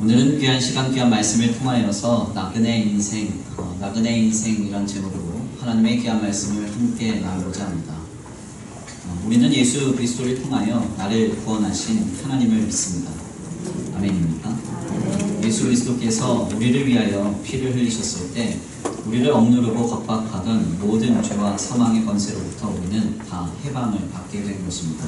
오늘은 귀한 시간, 귀한 말씀을 통하여서 나그네 인생이란 제목으로 하나님의 귀한 말씀을 함께 나누고자 합니다. 우리는 예수 그리스도를 통하여 나를 구원하신 하나님을 믿습니다. 아멘입니까? 예수 그리스도께서 우리를 위하여 피를 흘리셨을 때 우리를 억누르고 겁박하던 모든 죄와 사망의 권세로부터 우리는 다 해방을 받게 된 것입니다.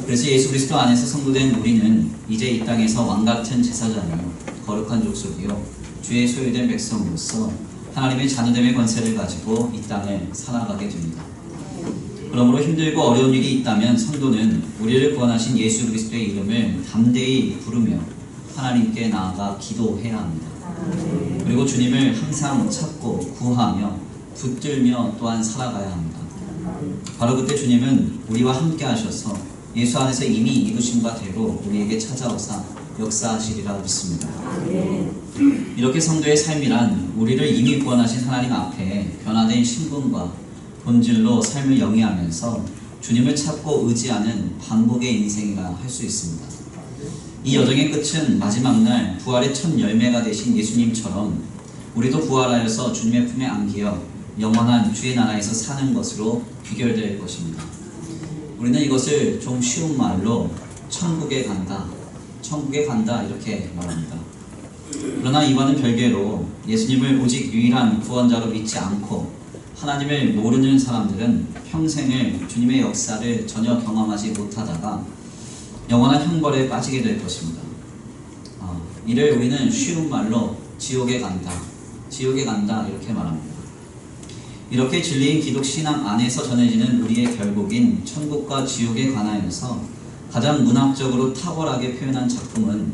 그래서 예수 그리스도 안에서 성도된 우리는 이제 이 땅에서 왕같은 제사장이요 거룩한 족속이요 주의 소유된 백성으로서 하나님의 자녀됨의 권세를 가지고 이 땅을 살아가게 됩니다. 그러므로 힘들고 어려운 일이 있다면 성도는 우리를 구원하신 예수 그리스도의 이름을 담대히 부르며 하나님께 나아가 기도해야 합니다. 그리고 주님을 항상 찾고 구하며 붙들며 또한 살아가야 합니다. 바로 그때 주님은 우리와 함께 하셔서 예수 안에서 이미 이루신 바대로 우리에게 찾아오사 역사하시리라 믿습니다. 이렇게 성도의 삶이란 우리를 이미 구원하신 하나님 앞에 변화된 신분과 본질로 삶을 영위하면서 주님을 찾고 의지하는 반복의 인생이라 할 수 있습니다. 이 여정의 끝은 마지막 날 부활의 첫 열매가 되신 예수님처럼 우리도 부활하여서 주님의 품에 안기어 영원한 주의 나라에서 사는 것으로 귀결될 것입니다. 우리는 이것을 좀 쉬운 말로 천국에 간다 이렇게 말합니다. 그러나 이와는 별개로 예수님을 오직 유일한 구원자로 믿지 않고 하나님을 모르는 사람들은 평생을 주님의 역사를 전혀 경험하지 못하다가 영원한 형벌에 빠지게 될 것입니다. 이를 우리는 쉬운 말로 지옥에 간다 이렇게 말합니다. 이렇게 진리인 기독 신앙 안에서 전해지는 우리의 결국인 천국과 지옥에 관하여서 가장 문학적으로 탁월하게 표현한 작품은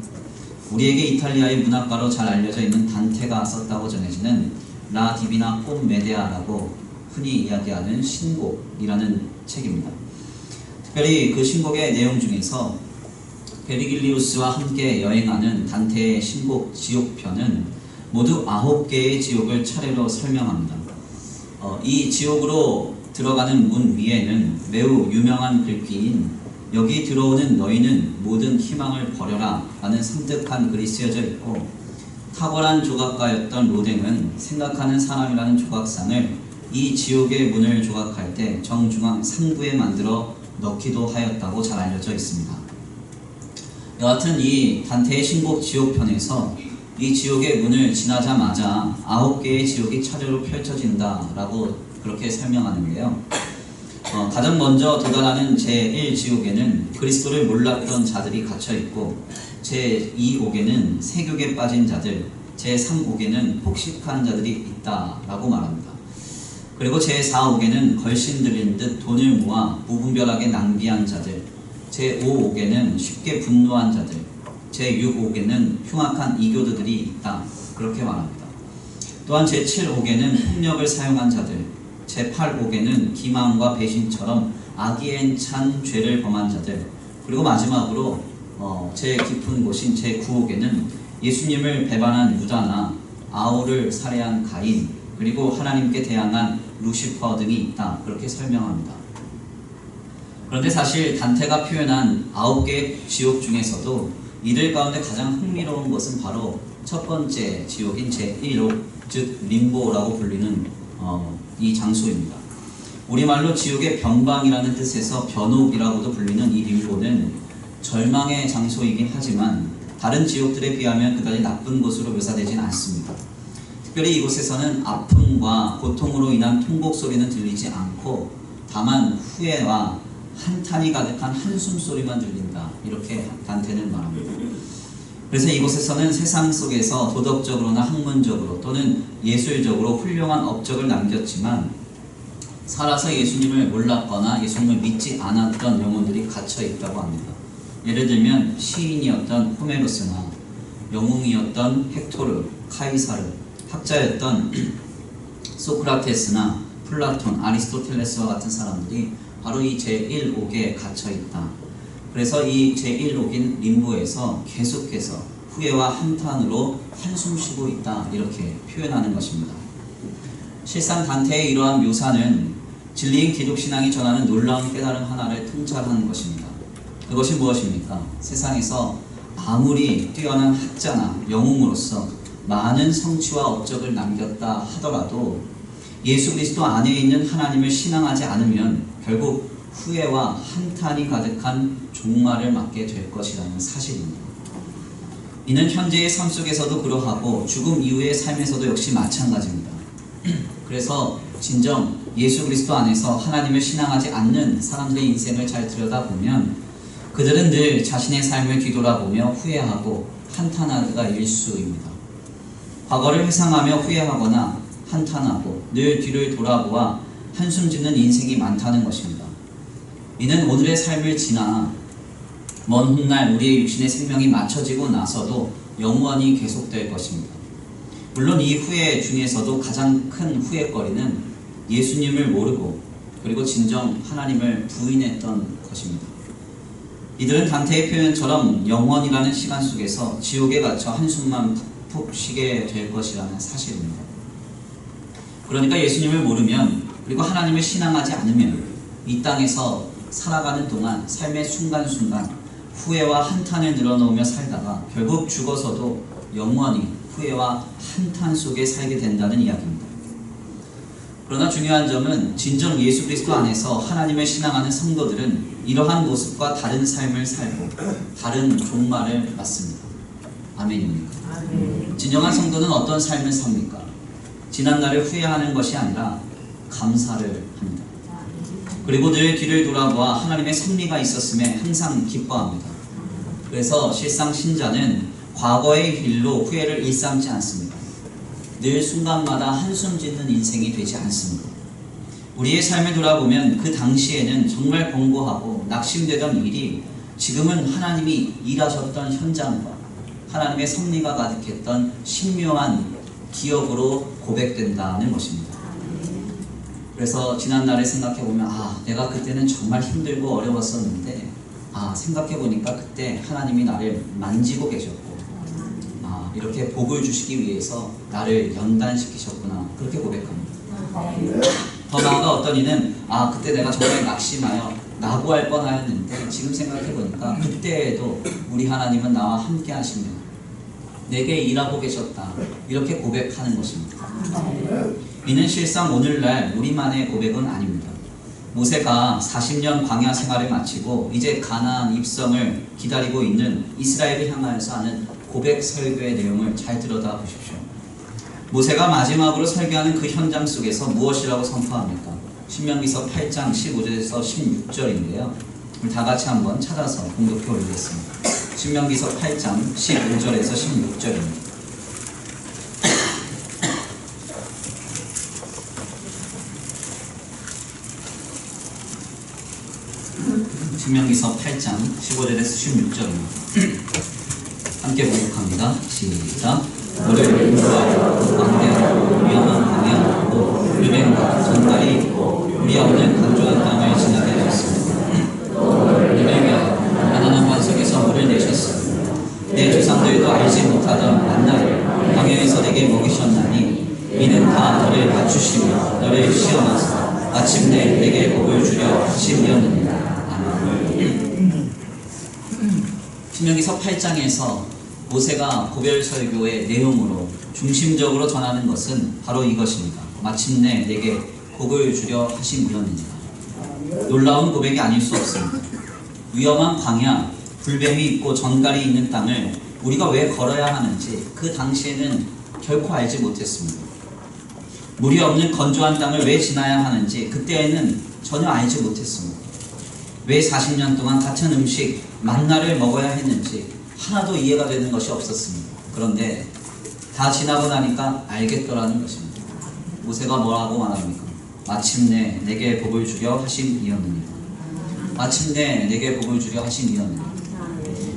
우리에게 이탈리아의 문학가로 잘 알려져 있는 단테가 썼다고 전해지는 라 디비나 콤메디아라고 흔히 이야기하는 신곡이라는 책입니다. 특별히 그 신곡의 내용 중에서 베르길리우스와 함께 여행하는 단테의 신곡 지옥편은 모두 9개의 지옥을 차례로 설명합니다. 이 지옥으로 들어가는 문 위에는 매우 유명한 글귀인 여기 들어오는 너희는 모든 희망을 버려라 라는 섬뜩한 글이 쓰여져 있고, 탁월한 조각가였던 로댕은 생각하는 사람이라는 조각상을 이 지옥의 문을 조각할 때 정중앙 상부에 만들어 넣기도 하였다고 잘 알려져 있습니다. 여하튼 이 단테의 신곡 지옥편에서 이 지옥의 문을 지나자마자 9개의 지옥이 차례로 펼쳐진다라고 그렇게 설명하는데요. 가장 먼저 도달하는 제1지옥에는 그리스도를 몰랐던 자들이 갇혀있고, 제2옥에는 세욕에 빠진 자들, 제3옥에는 폭식한 자들이 있다라고 말합니다. 그리고 제4옥에는 걸신 들린 듯 돈을 모아 무분별하게 낭비한 자들, 제5옥에는 쉽게 분노한 자들, 제6옥에는 흉악한 이교도들이 있다 그렇게 말합니다. 또한 제7옥에는 폭력을 사용한 자들, 제8옥에는 기만과 배신처럼 악의엔 찬 죄를 범한 자들, 그리고 마지막으로 제일 깊은 곳인 제9옥에는 예수님을 배반한 유다나 아우를 살해한 가인, 그리고 하나님께 대항한 루시퍼 등이 있다 그렇게 설명합니다. 그런데 사실 단테가 표현한 9개의 지옥 중에서도 이들 가운데 가장 흥미로운 것은 바로 첫 번째 지옥인 제1옥, 즉 림보라고 불리는 이 장소입니다. 우리말로 지옥의 변방이라는 뜻에서 변옥이라고도 불리는 이 림보는 절망의 장소이긴 하지만 다른 지옥들에 비하면 그다지 나쁜 곳으로 묘사되진 않습니다. 특별히 이곳에서는 아픔과 고통으로 인한 통곡 소리는 들리지 않고 다만 후회와 한탄이 가득한 한숨 소리만 들린다 이렇게 단테는 말합니다. 그래서 이곳에서는 세상 속에서 도덕적으로나 학문적으로 또는 예술적으로 훌륭한 업적을 남겼지만 살아서 예수님을 몰랐거나 예수님을 믿지 않았던 영혼들이 갇혀 있다고 합니다. 예를 들면 시인이었던 호메로스나 영웅이었던 헥토르, 카이사르, 학자였던 소크라테스나 플라톤, 아리스토텔레스와 같은 사람들이 바로 이 제1옥에 갇혀있다. 그래서 이 제1옥인 림보에서 계속해서 후회와 한탄으로 한숨 쉬고 있다 이렇게 표현하는 것입니다. 실상 단테의 이러한 묘사는 진리인 기독신앙이 전하는 놀라운 깨달음 하나를 통찰하는 것입니다. 그것이 무엇입니까? 세상에서 아무리 뛰어난 학자나 영웅으로서 많은 성취와 업적을 남겼다 하더라도 예수 그리스도 안에 있는 하나님을 신앙하지 않으면 결국 후회와 한탄이 가득한 종말을 맞게 될 것이라는 사실입니다. 이는 현재의 삶 속에서도 그러하고 죽음 이후의 삶에서도 역시 마찬가지입니다. 그래서 진정 예수 그리스도 안에서 하나님을 신앙하지 않는 사람들의 인생을 잘 들여다보면 그들은 늘 자신의 삶을 뒤돌아보며 후회하고 한탄하기가 일수입니다. 과거를 회상하며 후회하거나 한탄하고 늘 뒤를 돌아보아 한숨 짓는 인생이 많다는 것입니다. 이는 오늘의 삶을 지나 먼 훗날 우리의 육신의 생명이 맞춰지고 나서도 영원히 계속될 것입니다. 물론 이 후회 중에서도 가장 큰 후회거리는 예수님을 모르고 그리고 진정 하나님을 부인했던 것입니다. 이들은 단테의 표현처럼 영원이라는 시간 속에서 지옥에 갇혀 한숨만 푹 쉬게 될 것이라는 사실입니다. 그러니까 예수님을 모르면 그리고 하나님을 신앙하지 않으면 이 땅에서 살아가는 동안 삶의 순간순간 후회와 한탄을 늘어놓으며 살다가 결국 죽어서도 영원히 후회와 한탄 속에 살게 된다는 이야기입니다. 그러나 중요한 점은 진정 예수 그리스도 안에서 하나님을 신앙하는 성도들은 이러한 모습과 다른 삶을 살고 다른 종말을 맞습니다. 아멘입니까? 진정한 성도는 어떤 삶을 삽니까? 지난날을 후회하는 것이 아니라 감사를 합니다. 그리고 늘 뒤를 돌아보아 하나님의 섭리가 있었음에 항상 기뻐합니다. 그래서 실상 신자는 과거의 일로 후회를 일삼지 않습니다. 늘 순간마다 한숨 짓는 인생이 되지 않습니다. 우리의 삶을 돌아보면 그 당시에는 정말 공고하고 낙심되던 일이 지금은 하나님이 일하셨던 현장과 하나님의 섭리가 가득했던 신묘한 기억으로 고백된다는 것입니다. 그래서 지난날에 생각해보면 내가 그때는 정말 힘들고 어려웠었는데 생각해보니까 그때 하나님이 나를 만지고 계셨고 이렇게 복을 주시기 위해서 나를 연단시키셨구나 그렇게 고백합니다. 더 나아가 어떤 이는 그때 내가 정말 낙심하여 낙오할 뻔하였는데 지금 생각해보니까 그때에도 우리 하나님은 나와 함께 하시며 내게 일하고 계셨다 이렇게 고백하는 것입니다. 이는 실상 오늘날 우리만의 고백은 아닙니다. 모세가 40년 광야 생활을 마치고 이제 가나안 입성을 기다리고 있는 이스라엘을 향하여서 하는 고백 설교의 내용을 잘 들여다 보십시오. 모세가 마지막으로 설교하는 그 현장 속에서 무엇이라고 선포합니까? 신명기서 8장 15절에서 16절인데요. 다 같이 한번 찾아서 공독해 올리겠습니다. 신명기서 8장 15절에서 16절입니다. 신명기서 8장 15절에서 16절입니다. 함께 봉독합니다. 시작. 너를 인도하여 광대하고 위험한 광야하고 유명과 전갈이 있고 우리 없는 강조한 땅을 지나게 하셨습니다. 너를 위하여 가나안 반석에서 물을 내셨습니다. 내 조상들도 알지 못하던 만나를 광야에서 내게 먹이셨나니 이는 다 너를 맞추시며 너를 시험하사 마침내 내게 복을 주려 하심이었느니라. 신명기서 8장에서 모세가 고별 설교의 내용으로 중심적으로 전하는 것은 바로 이것입니다. 마침내 내게 복을 주려 하심이었느니라. 놀라운 고백이 아닐 수 없습니다. 위험한 광야, 불뱀이 있고 전갈이 있는 땅을 우리가 왜 걸어야 하는지 그 당시에는 결코 알지 못했습니다. 물이 없는 건조한 땅을 왜 지나야 하는지 그때에는 전혀 알지 못했습니다. 왜 40년 동안 같은 음식, 만나를 먹어야 했는지 하나도 이해가 되는 것이 없었습니다. 그런데 다 지나고 나니까 알겠더라는 것입니다. 모세가 뭐라고 말합니까? 마침내 내게 복을 주려 하심이었느니라. 마침내 내게 복을 주려 하심이었느니라.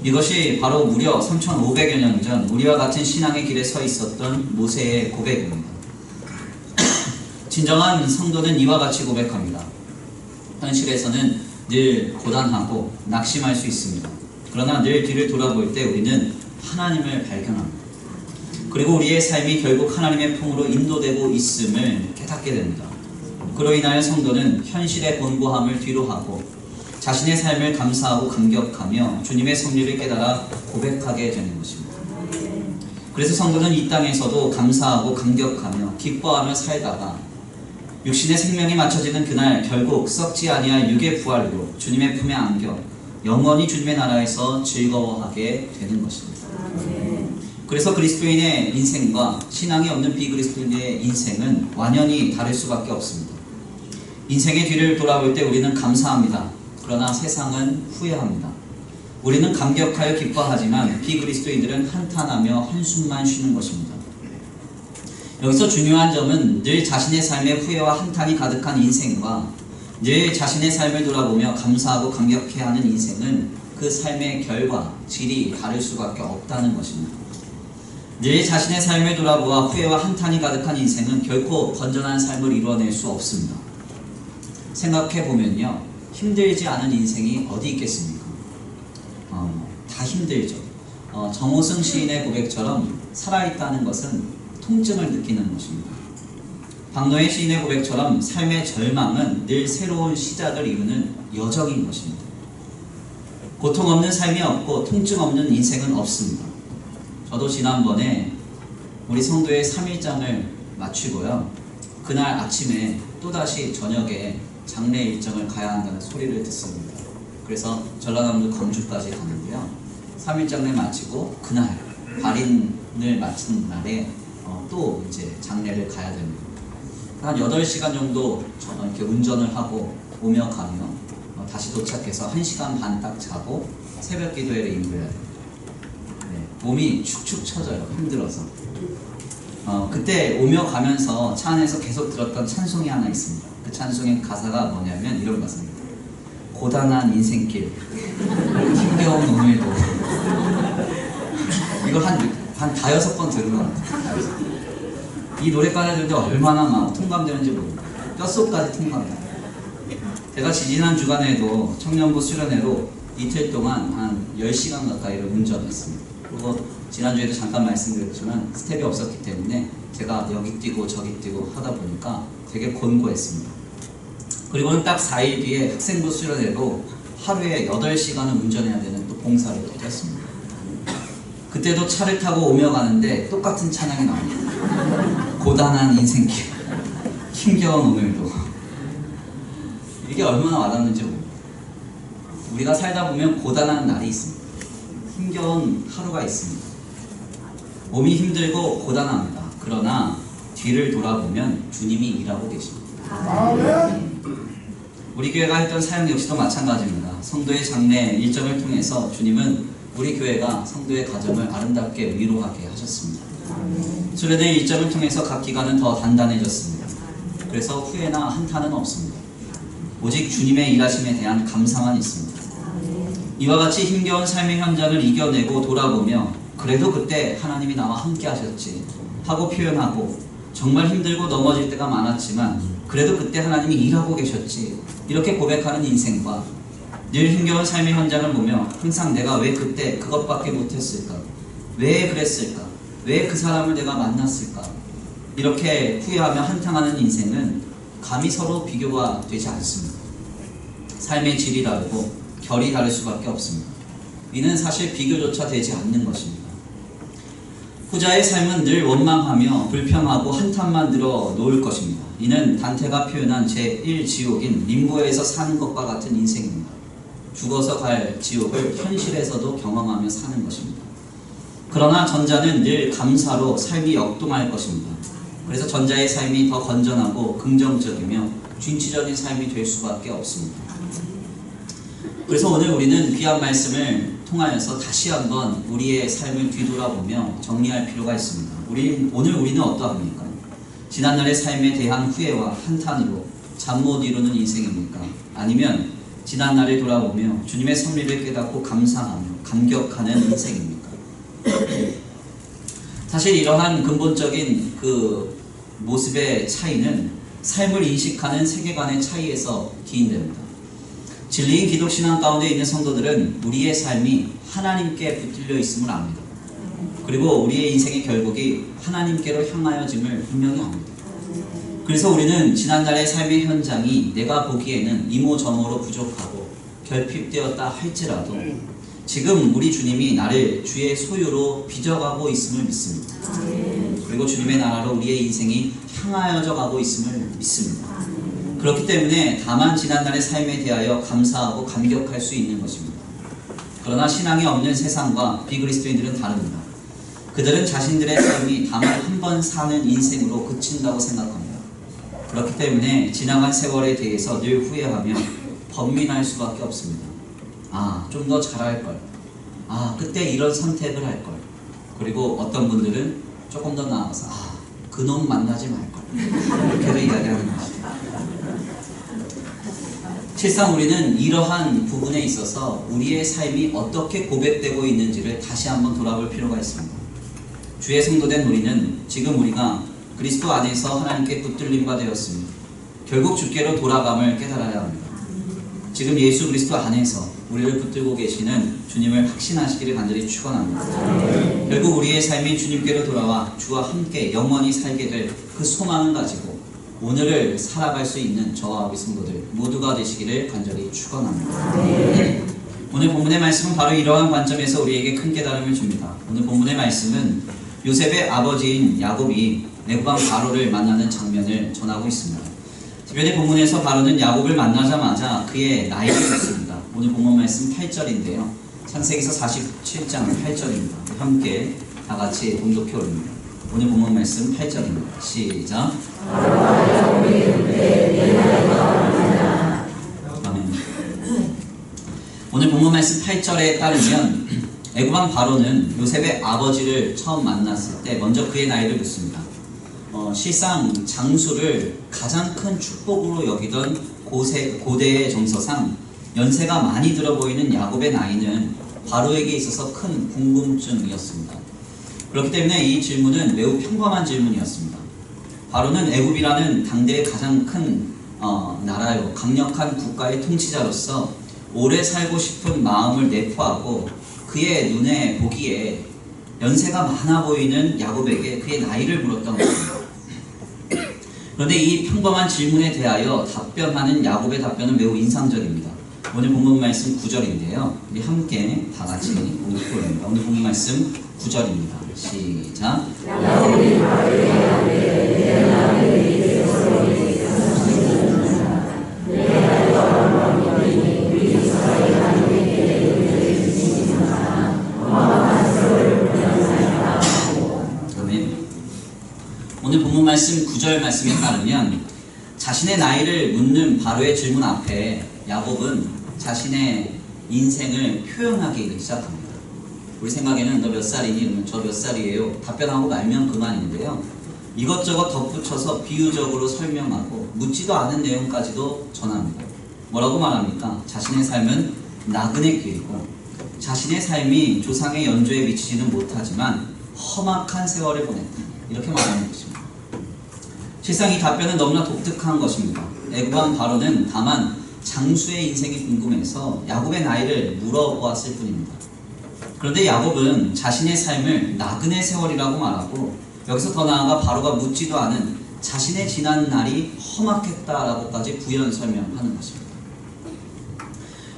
이것이 바로 무려 3500여 년 전 우리와 같은 신앙의 길에 서 있었던 모세의 고백입니다. 진정한 성도는 이와 같이 고백합니다. 현실에서는 늘 고단하고 낙심할 수 있습니다. 그러나 늘 뒤를 돌아볼 때 우리는 하나님을 발견합니다. 그리고 우리의 삶이 결국 하나님의 품으로 인도되고 있음을 깨닫게 됩니다. 그로 인하여 성도는 현실의 곤고함을 뒤로하고 자신의 삶을 감사하고 감격하며 주님의 섭리를 깨달아 고백하게 되는 것입니다. 그래서 성도는 이 땅에서도 감사하고 감격하며 기뻐하며 살다가 육신의 생명이 맞춰지는 그날 결국 썩지 아니할 육의 부활로 주님의 품에 안겨 영원히 주님의 나라에서 즐거워하게 되는 것입니다. 그래서 그리스도인의 인생과 신앙이 없는 비그리스도인의 인생은 완연히 다를 수밖에 없습니다. 인생의 뒤를 돌아볼 때 우리는 감사합니다. 그러나 세상은 후회합니다. 우리는 감격하여 기뻐하지만 비그리스도인들은 한탄하며 한숨만 쉬는 것입니다. 여기서 중요한 점은 늘 자신의 삶의 후회와 한탄이 가득한 인생과 늘 자신의 삶을 돌아보며 감사하고 감격해야 하는 인생은 그 삶의 결과, 질이 다를 수밖에 없다는 것입니다. 늘 자신의 삶을 돌아보아 후회와 한탄이 가득한 인생은 결코 건전한 삶을 이루어낼 수 없습니다. 생각해보면요, 힘들지 않은 인생이 어디 있겠습니까? 다 힘들죠. 정호승 시인의 고백처럼 살아있다는 것은 통증을 느끼는 것입니다. 박노해 시인의 고백처럼 삶의 절망은 늘 새로운 시작을 이루는 여정인 것입니다. 고통 없는 삶이 없고 통증 없는 인생은 없습니다. 저도 지난번에 우리 성도의 3일장을 마치고요, 그날 아침에 또다시 저녁에 장례 일정을 가야 한다는 소리를 듣습니다. 그래서 전라남도 광주까지 가는데요, 3일장을 마치고 그날 발인을 마친 날에 또 이제 장례를 가야 됩니다. 한 8시간 정도 이렇게 운전을 하고 오며 가며 다시 도착해서 1시간 반 딱 자고 새벽 기도회를 인도해야 됩니다. 몸이 축축 처져요. 힘들어서. 그때 오며 가면서 차 안에서 계속 들었던 찬송이 하나 있습니다. 그 찬송의 가사가 뭐냐면 이런 가사입니다. 고단한 인생길, 힘겨운 오늘도. 이걸 한 5번 들은 것 같아요. 이 노래까지 들을 때 얼마나 막 통감되는지 모르겠어요. 뼛속까지 통감돼요. 제가 지난 주간에도 청년부 수련회로 이틀 동안 한 10시간 가까이를 운전했습니다. 그리고 지난주에도 잠깐 말씀드렸지만 스텝이 없었기 때문에 제가 여기 뛰고 저기 뛰고 하다 보니까 되게 곤고했습니다. 그리고는 딱 4일 뒤에 학생부 수련회로 하루에 8시간을 운전해야 되는 또 봉사를 또 했습니다. 그때도 차를 타고 오며 가는데 똑같은 찬양이 나옵니다. 고단한 인생길, 힘겨운 오늘도. 이게 얼마나 와닿는지 모릅니다. 우리가 살다 보면 고단한 날이 있습니다. 힘겨운 하루가 있습니다. 몸이 힘들고 고단합니다. 그러나 뒤를 돌아보면 주님이 일하고 계십니다. 우리 교회가 했던 사역 역시도 마찬가지입니다. 성도의 장례 일정을 통해서 주님은 우리 교회가 성도의 가정을 아름답게 위로하게 하셨습니다. 수련회 일정을 통해서 각 기관은 더 단단해졌습니다. 그래서 후회나 한탄은 없습니다. 오직 주님의 일하심에 대한 감사만 있습니다. 이와 같이 힘겨운 삶의 현장을 이겨내고 돌아보며 그래도 그때 하나님이 나와 함께 하셨지 하고 표현하고, 정말 힘들고 넘어질 때가 많았지만 그래도 그때 하나님이 일하고 계셨지 이렇게 고백하는 인생과 늘 힘겨운 삶의 현장을 보며 항상 내가 왜 그때 그것밖에 못했을까, 왜 그랬을까, 왜 그 사람을 내가 만났을까 이렇게 후회하며 한탄하는 인생은 감히 서로 비교가 되지 않습니다. 삶의 질이 다르고 결이 다를 수밖에 없습니다. 이는 사실 비교조차 되지 않는 것입니다. 후자의 삶은 늘 원망하며 불평하고 한탄만 들어 놓을 것입니다. 이는 단테가 표현한 제1지옥인 림보에서 사는 것과 같은 인생입니다. 죽어서 갈 지옥을 현실에서도 경험하며 사는 것입니다. 그러나 전자는 늘 감사로 삶이 역동할 것입니다. 그래서 전자의 삶이 더 건전하고 긍정적이며 진취적인 삶이 될 수밖에 없습니다. 그래서 오늘 우리는 귀한 말씀을 통하여서 다시 한번 우리의 삶을 뒤돌아보며 정리할 필요가 있습니다. 오늘 우리는 어떠합니까? 지난날의 삶에 대한 후회와 한탄으로 잠 못 이루는 인생입니까? 아니면 지난날을 돌아보며 주님의 섭리를 깨닫고 감사하며 감격하는 인생입니까? 사실 이러한 근본적인 그 모습의 차이는 삶을 인식하는 세계관의 차이에서 기인됩니다. 진리인 기독신앙 가운데 있는 성도들은 우리의 삶이 하나님께 붙들려 있음을 압니다. 그리고 우리의 인생의 결국이 하나님께로 향하여짐을 분명히 압니다. 그래서 우리는 지난날의 삶의 현장이 내가 보기에는 이모저모로 부족하고 결핍되었다 할지라도 지금 우리 주님이 나를 주의 소유로 빚어가고 있음을 믿습니다. 그리고 주님의 나라로 우리의 인생이 향하여져 가고 있음을 믿습니다. 그렇기 때문에 다만 지난날의 삶에 대하여 감사하고 감격할 수 있는 것입니다. 그러나 신앙이 없는 세상과 비그리스도인들은 다릅니다. 그들은 자신들의 삶이 다만 한 번 사는 인생으로 그친다고 생각합니다. 그렇기 때문에 지나간 세월에 대해서 늘 후회하며 번민할 수밖에 없습니다. 좀 더 잘할 걸. 그때 이런 선택을 할 걸. 그리고 어떤 분들은 조금 더 나아가서 그놈 만나지 말 걸. 이렇게도 이야기하는 것이죠. 실상 우리는 이러한 부분에 있어서 우리의 삶이 어떻게 고백되고 있는지를 다시 한번 돌아볼 필요가 있습니다. 주의 성도된 우리는 지금 우리가 그리스도 안에서 하나님께 붙들림 바 되었습니다. 결국 주께로 돌아감을 깨달아야 합니다. 지금 예수 그리스도 안에서 우리를 붙들고 계시는 주님을 확신하시기를 간절히 축원합니다. 결국 우리의 삶이 주님께로 돌아와 주와 함께 영원히 살게 될 그 소망을 가지고 오늘을 살아갈 수 있는 저와 우리 성도들 모두가 되시기를 간절히 축원합니다. 오늘 본문의 말씀은 바로 이러한 관점에서 우리에게 큰 깨달음을 줍니다. 오늘 본문의 말씀은 요셉의 아버지인 야곱이 애굽왕 바로를 만나는 장면을 전하고 있습니다. 특별히 본문에서 바로는 야곱을 만나자마자 그의 나이를 묻습니다. 오늘 본문 말씀 8절인데요. 창세기서 47장 8절입니다. 함께 다 같이 봉독해 올립니다. 오늘 본문 말씀 8절입니다. 시작. 아멘. 오늘 본문 말씀 8절에 따르면 애굽왕 바로는 요셉의 아버지를 처음 만났을 때 먼저 그의 나이를 묻습니다. 실상 장수를 가장 큰 축복으로 여기던 고대의 정서상 연세가 많이 들어 보이는 야곱의 나이는 바로에게 있어서 큰 궁금증이었습니다. 그렇기 때문에 이 질문은 매우 평범한 질문이었습니다. 바로는 애굽이라는 당대의 가장 큰 나라요 강력한 국가의 통치자로서 오래 살고 싶은 마음을 내포하고 그의 눈에 보기에 연세가 많아 보이는 야곱에게 그의 나이를 물었던 것입니다. 그런데 이 평범한 질문에 대하여 답변하는 야곱의 답변은 매우 인상적입니다. 오늘 본문 말씀 9절인데요. 우리 함께 다 같이 봉독해 올립니다. 오늘 본문 말씀 9절입니다. 시작. 오늘 본문 말씀 9절 말씀에 따르면 자신의 나이를 묻는 바로의 질문 앞에 야곱은 자신의 인생을 표현하기 시작합니다. 우리 생각에는 너 몇 살이니? 저 몇 살이에요? 답변하고 말면 그만인데요. 이것저것 덧붙여서 비유적으로 설명하고 묻지도 않은 내용까지도 전합니다. 뭐라고 말합니까? 자신의 삶은 나그네 길이고 자신의 삶이 조상의 연조에 미치지는 못하지만 험악한 세월을 보냈다. 이렇게 말하는 것입니다. 실상 이 답변은 너무나 독특한 것입니다. 애굽왕 바로는 다만 장수의 인생이 궁금해서 야곱의 나이를 물어보았을 뿐입니다. 그런데 야곱은 자신의 삶을 나그네 세월이라고 말하고 여기서 더 나아가 바로가 묻지도 않은 자신의 지난 날이 험악했다라고까지 부연 설명하는 것입니다.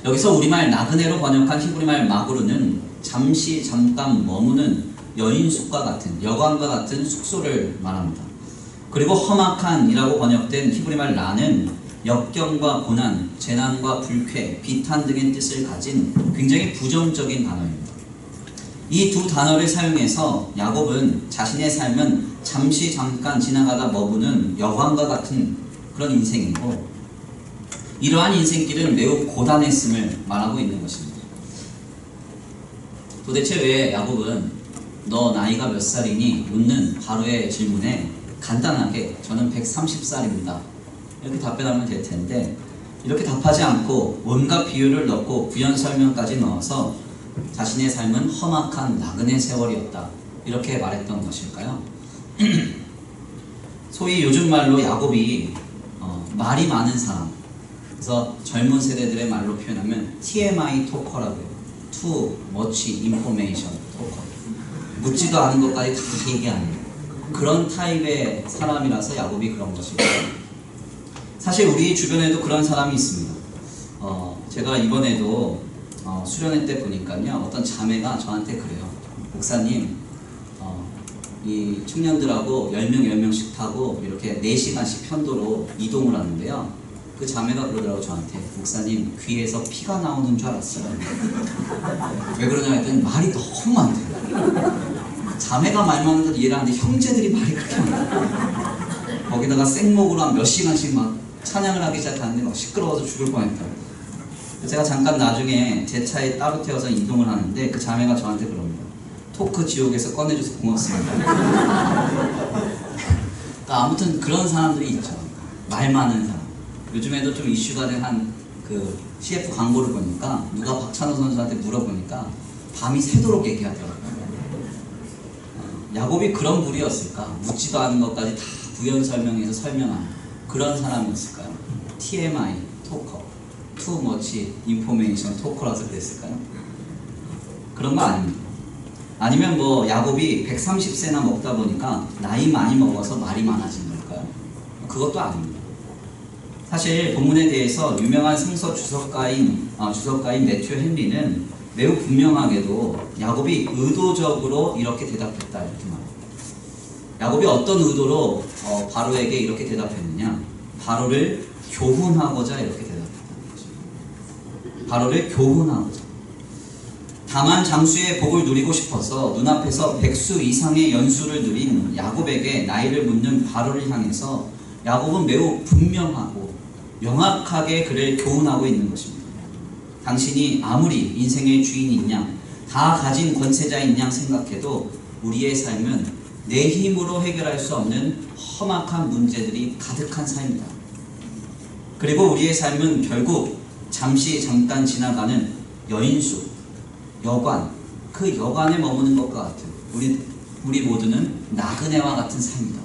여기서 우리말 나그네로 번역한 히브리말 마구르는 잠시 잠깐 머무는 여인숙과 같은 여관과 같은 숙소를 말합니다. 그리고 험악한이라고 번역된 히브리말 라는 역경과 고난, 재난과 불쾌, 비탄 등의 뜻을 가진 굉장히 부정적인 단어입니다. 이 두 단어를 사용해서 야곱은 자신의 삶은 잠시 잠깐 지나가다 머무는 여관과 같은 그런 인생이고 이러한 인생길은 매우 고단했음을 말하고 있는 것입니다. 도대체 왜 야곱은 너 나이가 몇 살이니? 묻는 바로의 질문에 간단하게 저는 130살입니다. 이렇게 답변하면 될 텐데 이렇게 답하지 않고 온갖 비유를 넣고 부연 설명까지 넣어서 자신의 삶은 험악한 나그네 세월이었다. 이렇게 말했던 것일까요? 소위 요즘 말로 야곱이 말이 많은 사람, 그래서 젊은 세대들의 말로 표현하면 TMI 토커라고 해요. Too much information 토커. 묻지도 않은 것까지 다 얘기하는 그런 타입의 사람이라서 야곱이 그런 것이고 사실 우리 주변에도 그런 사람이 있습니다. 제가 이번에도 수련회 때 보니까요, 어떤 자매가 저한테 그래요. 목사님, 이 청년들하고 10명 10명씩 타고 이렇게 4시간씩 편도로 이동을 하는데요, 그 자매가 그러더라고 저한테. 목사님, 귀에서 피가 나오는 줄 알았어요. 왜 그러냐 했더니 말이 너무 많대요. 자매가 말 많은 건 이해를 하는데 형제들이 말이 그렇게 많아요. 거기다가 생목으로 한 몇 시간씩 막 찬양을 하기 시작하는데 막 시끄러워서 죽을 뻔했다고. 제가 잠깐 나중에 제 차에 따로 태워서 이동을 하는데 그 자매가 저한테 그럽니다. 토크 지옥에서 꺼내줘서 고맙습니다. 그러니까 아무튼 그런 사람들이 있죠. 말 많은 사람. 요즘에도 좀 이슈가 된 한 그 CF 광고를 보니까 누가 박찬호 선수한테 물어보니까 밤이 새도록 얘기하더라고요. 야곱이 그런 무리였을까? 묻지도 않은 것까지 다 부연 설명해서 설명하는 그런 사람이었을까요? TMI, 토커, Too Much Information 토커라서 그랬을까요? 그런 거 아닙니다. 아니면 뭐 야곱이 130세나 먹다 보니까 나이 많이 먹어서 말이 많아진 걸까요? 그것도 아닙니다. 사실 본문에 대해서 유명한 성서 주석가인 매튜 헨리는 매우 분명하게도 야곱이 의도적으로 이렇게 대답했다 이렇게 말합니다. 야곱이 어떤 의도로 바로에게 이렇게 대답했느냐? 바로를 교훈하고자 이렇게 대답했다는 거죠. 바로를 교훈하고자. 다만 장수의 복을 누리고 싶어서 눈앞에서 100수 이상의 연수를 누린 야곱에게 나이를 묻는 바로를 향해서 야곱은 매우 분명하고 명확하게 그를 교훈하고 있는 것입니다. 당신이 아무리 인생의 주인인 양, 다 가진 권세자인 양 생각해도 우리의 삶은 내 힘으로 해결할 수 없는 험악한 문제들이 가득한 삶이다. 그리고 우리의 삶은 결국 잠깐 지나가는 여인수, 여관, 그 여관에 머무는 것과 같은 우리 모두는 나그네와 같은 삶이다.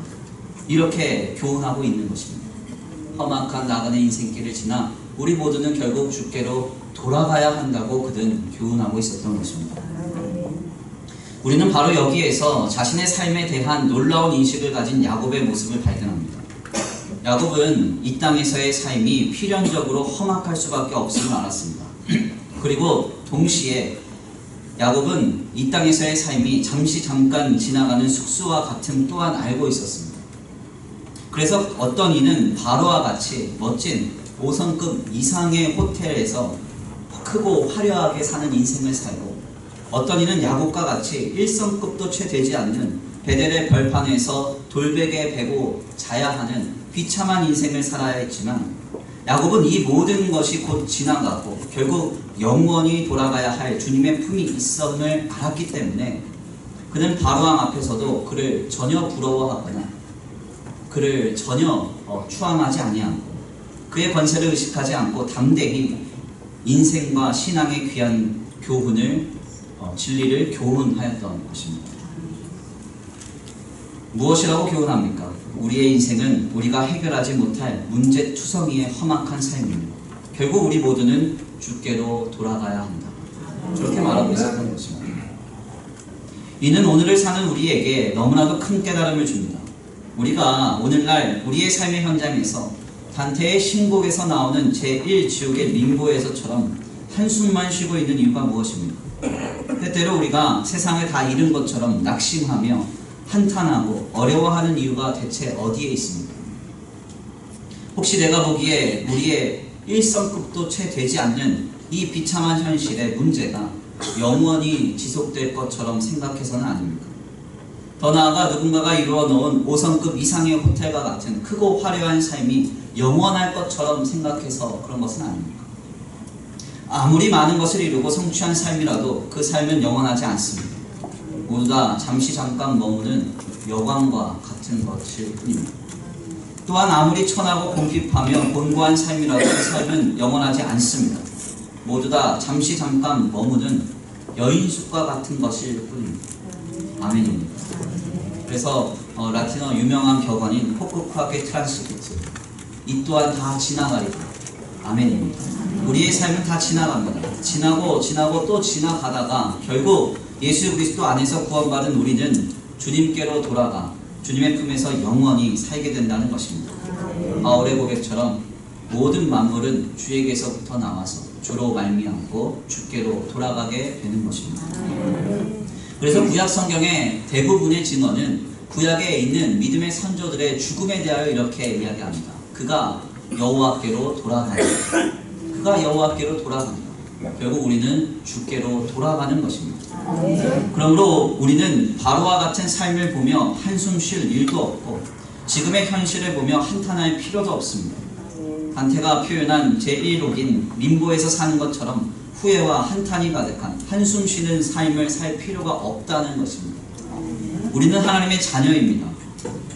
이렇게 교훈하고 있는 것입니다. 험악한 나그네 인생길을 지나 우리 모두는 결국 주께로 돌아가야 한다고 그는 교훈하고 있었던 것입니다. 우리는 바로 여기에서 자신의 삶에 대한 놀라운 인식을 가진 야곱의 모습을 발견합니다. 야곱은 이 땅에서의 삶이 필연적으로 험악할 수밖에 없음을 알았습니다. 그리고 동시에 야곱은 이 땅에서의 삶이 잠깐 지나가는 숙소와 같음 또한 알고 있었습니다. 그래서 어떤 이는 바로와 같이 멋진 5성급 이상의 호텔에서 크고 화려하게 사는 인생을 살고, 어떤 이는 야곱과 같이 1성급도 채 되지 않는 베델의 벌판에서 돌베개 베고 자야 하는 비참한 인생을 살아야 했지만, 야곱은 이 모든 것이 곧 지나가고 결국 영원히 돌아가야 할 주님의 품이 있음을 알았기 때문에 그는 바로왕 앞에서도 그를 전혀 부러워하거나 그를 전혀 추앙하지 아니하고 그의 권세를 의식하지 않고 담대히 인생과 신앙의 귀한 교훈을 진리를 교훈하였던 것입니다. 무엇이라고 교훈합니까? 우리의 인생은 우리가 해결하지 못할 문제투성이의 험악한 삶입니다. 결국 우리 모두는 주께로 돌아가야 한다. 저렇게 말하고 있었던 것입니다. 이는 오늘을 사는 우리에게 너무나도 큰 깨달음을 줍니다. 우리가 오늘날 우리의 삶의 현장에서 단테의 신곡에서 나오는 제1지옥의 림보에서처럼 한숨만 쉬고 있는 이유가 무엇입니까? 때때로 우리가 세상을 다 잃은 것처럼 낙심하며 한탄하고 어려워하는 이유가 대체 어디에 있습니까? 혹시 내가 보기에 우리의 1성급도 채 되지 않는 이 비참한 현실의 문제가 영원히 지속될 것처럼 생각해서는 아닙니까? 더 나아가 누군가가 이루어 놓은 5성급 이상의 호텔과 같은 크고 화려한 삶이 영원할 것처럼 생각해서 그런 것은 아닙니까? 아무리 많은 것을 이루고 성취한 삶이라도 그 삶은 영원하지 않습니다. 모두 다 잠깐 머무는 여관과 같은 것일 뿐입니다. 또한 아무리 천하고 공핍하며 곤고한 삶이라도 그 삶은 영원하지 않습니다. 모두 다 잠깐 머무는 여인숙과 같은 것일 뿐입니다. 아멘입니다. 그래서 라틴어 유명한 격언인 호쿠쿠아케 트란시비트, 이 또한 다 지나가리라. 아멘입니다. 우리의 삶은 다 지나갑니다. 지나고 또 지나가다가 결국 예수 그리스도 안에서 구원받은 우리는 주님께로 돌아가 주님의 품에서 영원히 살게 된다는 것입니다. 바울의 고백처럼 모든 만물은 주에게서부터 나와서 주로 말미암고 주께로 돌아가게 되는 것입니다. 그래서 구약 성경의 대부분의 증언은 구약에 있는 믿음의 선조들의 죽음에 대하여 이렇게 이야기합니다. 그가 여호와께로 돌아간다. 그가 여호와께로 돌아간다. 결국 우리는 주께로 돌아가는 것입니다. 그러므로 우리는 바로와 같은 삶을 보며 한숨 쉴 일도 없고 지금의 현실을 보며 한탄할 필요도 없습니다. 단테가 표현한 제1록인 림보에서 사는 것처럼 후회와 한탄이 가득한 한숨 쉬는 삶을 살 필요가 없다는 것입니다. 우리는 하나님의 자녀입니다.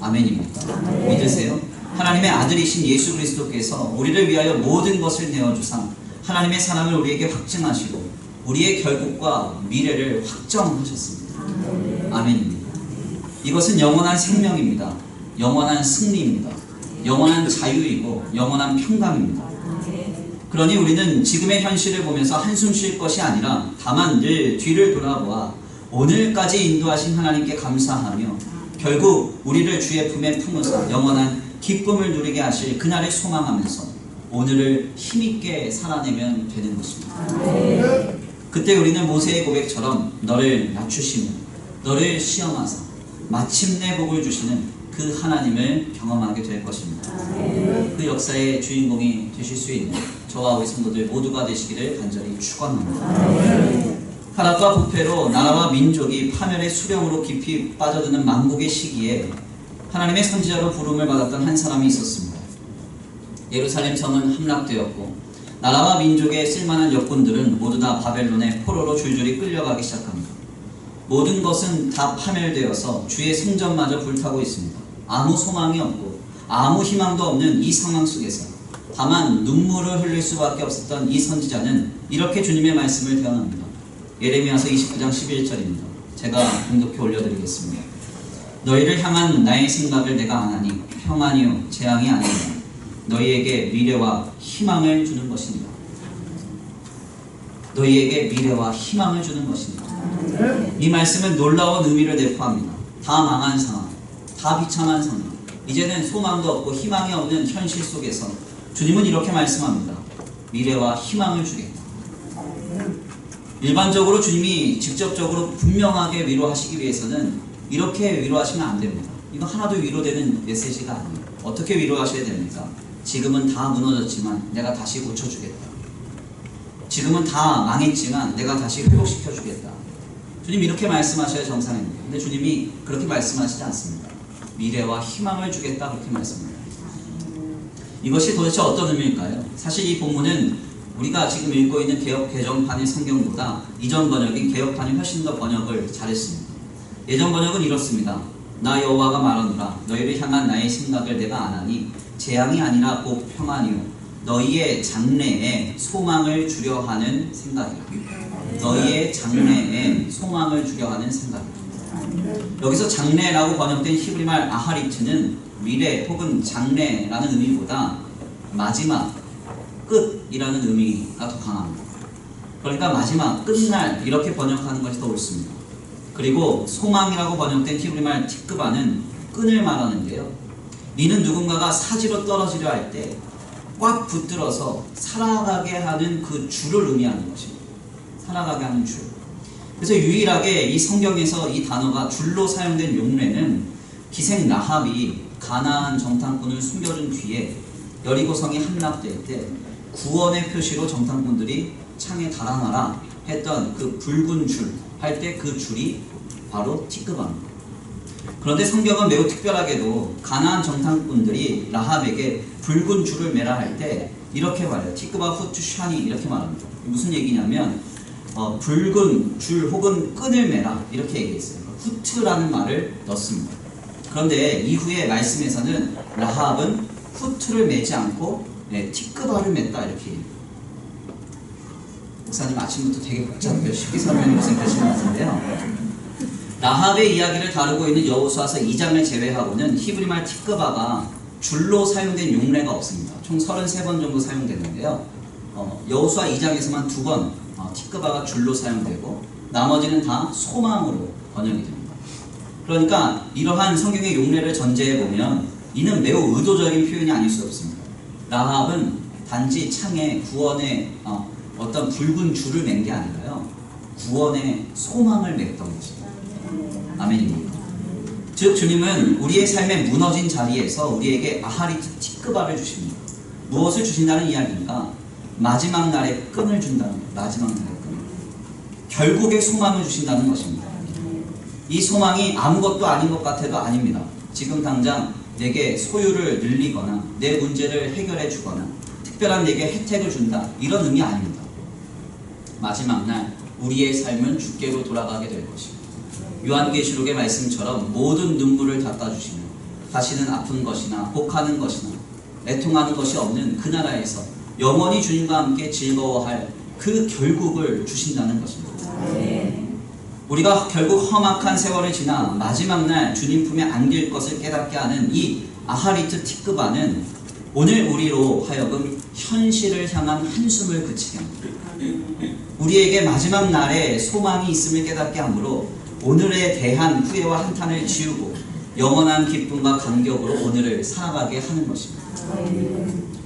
아멘입니까? 믿으세요? 하나님의 아들이신 예수 그리스도께서 우리를 위하여 모든 것을 내어주사 하나님의 사랑을 우리에게 확증하시고 우리의 결국과 미래를 확정하셨습니다. 아멘입니다. 이것은 영원한 생명입니다. 영원한 승리입니다. 영원한 자유이고 영원한 평강입니다. 그러니 우리는 지금의 현실을 보면서 한숨 쉴 것이 아니라 다만 늘 뒤를 돌아보아 오늘까지 인도하신 하나님께 감사하며 결국 우리를 주의 품에 품으사 영원한 기쁨을 누리게 하실 그날을 소망하면서 오늘을 힘있게 살아내면 되는 것입니다. 그때 우리는 모세의 고백처럼 너를 낮추시며 너를 시험하사 마침내 복을 주시는 그 하나님을 경험하게 될 것입니다. 그 역사의 주인공이 되실 수 있는 저와 우리 성도들 모두가 되시기를 간절히 축원합니다. 타락과 부패로 나라와 민족이 파멸의 수령으로 깊이 빠져드는 만국의 시기에 하나님의 선지자로 부름을 받았던 한 사람이 있었습니다. 예루살렘 성은 함락되었고 나라와 민족의 쓸만한 역군들은 모두 다 바벨론의 포로로 줄줄이 끌려가기 시작합니다. 모든 것은 다 파멸되어서 주의 성전마저 불타고 있습니다. 아무 소망이 없고 아무 희망도 없는 이 상황 속에서 다만 눈물을 흘릴 수밖에 없었던 이 선지자는 이렇게 주님의 말씀을 대언합니다. 예레미야서 29장 11절입니다. 제가 공독해 올려드리겠습니다. 너희를 향한 나의 생각을 내가 아나니 평안이요 재앙이 아니라 너희에게 미래와 희망을 주는 것입니다. 너희에게 미래와 희망을 주는 것입니다. 이 말씀은 놀라운 의미를 내포합니다. 다 망한 상황, 다 비참한 상황, 이제는 소망도 없고 희망이 없는 현실 속에서 주님은 이렇게 말씀합니다. 미래와 희망을 주겠다. 일반적으로 주님이 직접적으로 분명하게 위로하시기 위해서는 이렇게 위로하시면 안 됩니다. 이거 하나도 위로되는 메시지가 아니에요. 어떻게 위로하셔야 됩니까? 지금은 다 무너졌지만 내가 다시 고쳐주겠다. 지금은 다 망했지만 내가 다시 회복시켜주겠다. 주님 이렇게 말씀하셔야 정상입니다. 근데 주님이 그렇게 말씀하시지 않습니다. 미래와 희망을 주겠다 그렇게 말씀합니다. 이것이 도대체 어떤 의미일까요? 사실 이 본문은 우리가 지금 읽고 있는 개역 개정판의 성경보다 이전 번역인 개역판이 훨씬 더 번역을 잘했습니다. 예전 번역은 이렇습니다. 나 여호와가 말하노라 너희를 향한 나의 생각을 내가 아나니 재앙이 아니라 곧 평안이요 너희의 장래에 소망을 주려 하는 생각이라. 너희의 장래에 소망을 주려 하는 생각이라. 여기서 장래라고 번역된 히브리말 아하리트는 미래 혹은 장래라는 의미보다 마지막, 끝이라는 의미가 더 강합니다. 그러니까 마지막, 끝날 이렇게 번역하는 것이 더 옳습니다. 그리고 소망이라고 번역된 히브리말 티크바는 끈을 말하는데요. 니는 누군가가 사지로 떨어지려 할 때 꽉 붙들어서 살아가게 하는 그 줄을 의미하는 것입니다. 살아가게 하는 줄. 그래서 유일하게 이 성경에서 이 단어가 줄로 사용된 용례는 기생 라합이 가나안 정탐꾼을 숨겨준 뒤에 여리고성이 함락될 때 구원의 표시로 정탐꾼들이 창에 달아놔라 했던 그 붉은 줄 할 때 그 줄이 바로 티크바입니다. 그런데 성경은 매우 특별하게도 가나안 정탐꾼들이 라합에게 붉은 줄을 매라 할 때 이렇게 말해요. 티크바 후투 샤니 이렇게 말합니다. 무슨 얘기냐면 붉은 줄 혹은 끈을 매라 이렇게 얘기했어요. 후트라는 말을 넣습니다. 그런데 이후에 말씀에서는 라합은 후트를 매지 않고 티크바를 맸다 이렇게 얘기해요. 목사님 아침부터 되게 복잡하게 쉽게 설명해 고생하시는 것 같은데요. 라합의 이야기를 다루고 있는 여호수아서 2장을 제외하고는 히브리말 티크바가 줄로 사용된 용례가 없습니다. 총 33번 정도 사용되는데요. 여호수아 2장에서만 2번 티크바가 줄로 사용되고 나머지는 다 소망으로 번역이 됩니다. 그러니까 이러한 성경의 용례를 전제해 보면 이는 매우 의도적인 표현이 아닐 수 없습니다. 라합은 단지 창에 구원의 어떤 붉은 줄을 맨 게 아니라요, 구원의 소망을 맺던 것입니다. 아멘입니다. 즉 주님은 우리의 삶의 무너진 자리에서 우리에게 아하리트 티크바를 주십니다. 무엇을 주신다는 이야기인가? 마지막 날에 끈을 준다는 거예요. 마지막 날에 끈. 결국의 소망을 주신다는 것입니다. 이 소망이 아무것도 아닌 것 같아도 아닙니다. 지금 당장 내게 소유를 늘리거나 내 문제를 해결해 주거나 특별한 내게 혜택을 준다, 이런 의미 아닙니다. 마지막 날 우리의 삶은 주께로 돌아가게 될 것입니다. 요한계시록의 말씀처럼 모든 눈물을 닦아주시며 다시는 아픈 것이나 혹하는 것이나 애통하는 것이 없는 그 나라에서 영원히 주님과 함께 즐거워할 그 결국을 주신다는 것입니다. 우리가 결국 험악한 세월을 지나 마지막 날 주님 품에 안길 것을 깨닫게 하는 이 아하리트 티크바는 오늘 우리로 하여금 현실을 향한 한숨을 그치게 합니다. 우리에게 마지막 날에 소망이 있음을 깨닫게 하므로 오늘에 대한 후회와 한탄을 지우고 영원한 기쁨과 감격으로 오늘을 살아가게 하는 것입니다.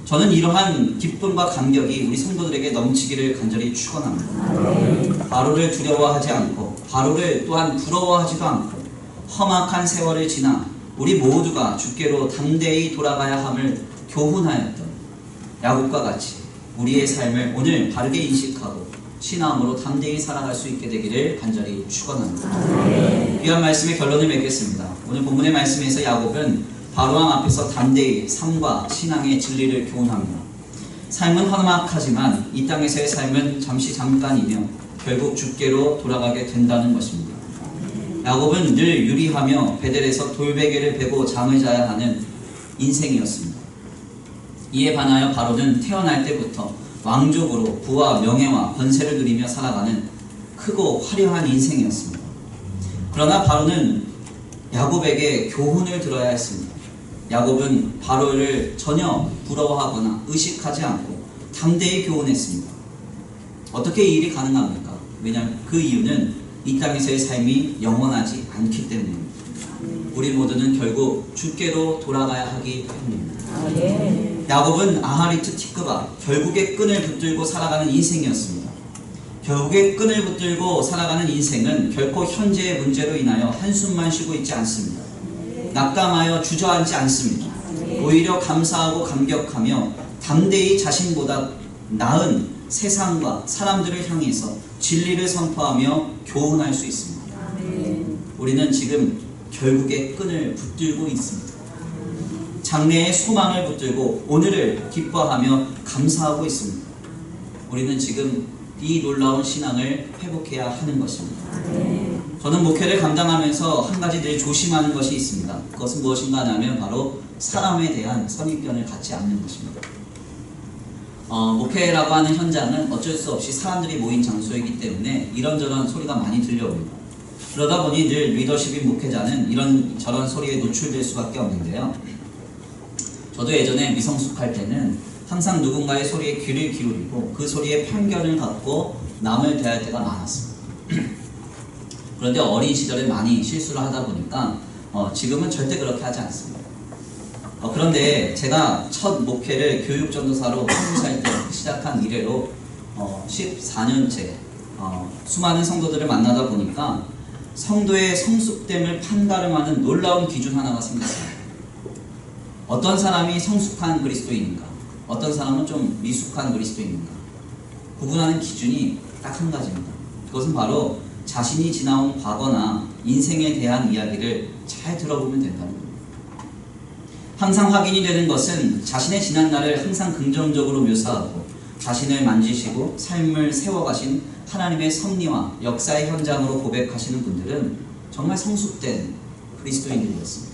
저는 이러한 기쁨과 감격이 우리 성도들에게 넘치기를 간절히 축원합니다. 바로를 두려워하지 않고 바로를 또한 부러워하지도 않고 험악한 세월을 지나 우리 모두가 주께로 담대히 돌아가야 함을 교훈하였던 야곱과 같이 우리의 삶을 오늘 바르게 인식하고 신앙으로 담대히 살아갈 수 있게 되기를 간절히 축원합니다. 귀한 말씀의 결론을 맺겠습니다. 오늘 본문의 말씀에서 야곱은 바로왕 앞에서 담대히 삶과 신앙의 진리를 교훈합니다. 삶은 험악하지만 이 땅에서의 삶은 잠깐이며 결국 주께로 돌아가게 된다는 것입니다. 야곱은 늘 유리하며 베델에서 돌베개를 베고 잠을 자야 하는 인생이었습니다. 이에 반하여 바로는 태어날 때부터 왕족으로 부와 명예와 권세를 누리며 살아가는 크고 화려한 인생이었습니다. 그러나 바로는 야곱에게 교훈을 들어야 했습니다. 야곱은 바로를 전혀 부러워하거나 의식하지 않고 담대히 교훈했습니다. 어떻게 이 일이 가능합니까? 왜냐하면 그 이유는 이 땅에서의 삶이 영원하지 않기 때문입니다. 우리 모두는 결국 주께로 돌아가야 하기 때문입니다. 야곱은 아하리트 티크바, 결국의 끈을 붙들고 살아가는 인생이었습니다. 결국의 끈을 붙들고 살아가는 인생은 결코 현재의 문제로 인하여 한숨만 쉬고 있지 않습니다. 낙담하여 주저앉지 않습니다. 오히려 감사하고 감격하며 담대히 자신보다 나은 세상과 사람들을 향해서 진리를 선포하며 교훈할 수 있습니다. 우리는 지금 결국의 끈을 붙들고 있습니다. 장래의 소망을 붙들고 오늘을 기뻐하며 감사하고 있습니다. 우리는 지금 이 놀라운 신앙을 회복해야 하는 것입니다. 저는 목회를 감당하면서 한 가지 늘 조심하는 것이 있습니다. 그것은 무엇인가 하면 바로 사람에 대한 선입견을 갖지 않는 것입니다. 목회라고 하는 현장은 어쩔 수 없이 사람들이 모인 장소이기 때문에 이런저런 소리가 많이 들려옵니다. 그러다 보니 늘 리더십인 목회자는 이런저런 소리에 노출될 수밖에 없는데요. 저도 예전에 미성숙할 때는 항상 누군가의 소리에 귀를 기울이고 그 소리에 편견을 갖고 남을 대할 때가 많았습니다. 그런데 어린 시절에 많이 실수를 하다 보니까 지금은 절대 그렇게 하지 않습니다. 그런데 제가 첫 목회를 교육전도사로 20살 때 시작한 이래로 14년째 수많은 성도들을 만나다 보니까 성도의 성숙됨을 판가름하는 놀라운 기준 하나가 생겼습니다. 어떤 사람이 성숙한 그리스도인인가, 어떤 사람은 좀 미숙한 그리스도인인가 구분하는 기준이 딱 한 가지입니다. 그것은 바로 자신이 지나온 과거나 인생에 대한 이야기를 잘 들어보면 된다는 겁니다. 항상 확인이 되는 것은 자신의 지난 날을 항상 긍정적으로 묘사하고 자신을 만지시고 삶을 세워가신 하나님의 섭리와 역사의 현장으로 고백하시는 분들은 정말 성숙된 그리스도인들이었습니다.